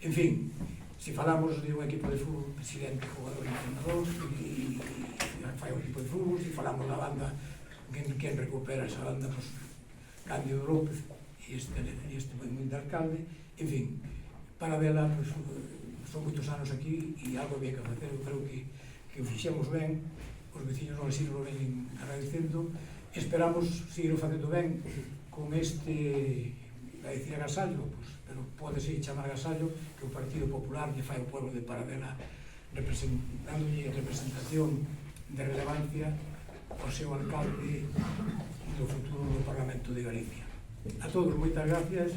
En fin, se falamos de un equipo de fútbol, presidente, jugador e entrenador, e fai un equipo de fútbol, se falamos da banda, quen recupera esa banda, pues, Cándido López e este movimento de alcalde, en fin, para vela, pues, son moitos anos aquí e algo había que facer. Eu creo que o fixemos ben, os veciños non así nos ven agradecendo, esperamos seguir facendo ben con este, vai dicir agasallo, pues, pero pode ser chamar agasallo, que o Partido Popular lle fai ao pueblo de Paradela, dándolle representación de relevancia ao seu alcalde do futuro do Parlamento de Galicia. A todos, moitas gracias,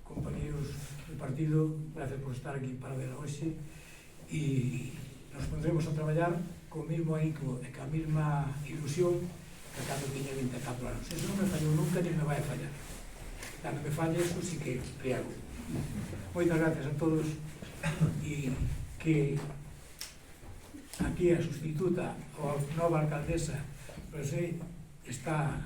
compañeros do partido, gracias por estar aquí en Paradela hoxe, e nos pondremos a traballar co mesmo ahínco e ca mesma ilusión que cando tiña 24 anos. Eso non me fallou nunca, ni me vai a fallar. Cando me falle, eso sí que priago. Moitas gracias a todos, e que aquí a sustituta ou a nova alcaldesa, pues, está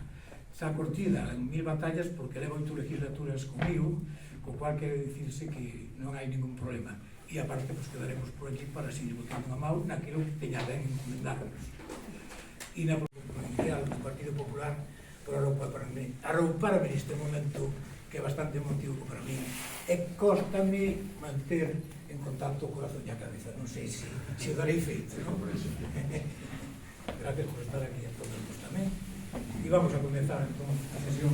curtida en 1000 batallas porque leva 8 legislaturas comigo, co cual quere dicirse que non hai ningún problema. E aparte, pues, quedaremos por aquí para seguir votando a mão naquilo que teña ben encomendarnos. E na provincial do Partido Popular, por arrouparme neste momento que é bastante emotivo para mí, e cóstame manter en contacto coa doña Cabeza. Non sei se o darei feito, non? Gracias por estar aquí a todos tamén. E vamos a comenzar entón a sesión.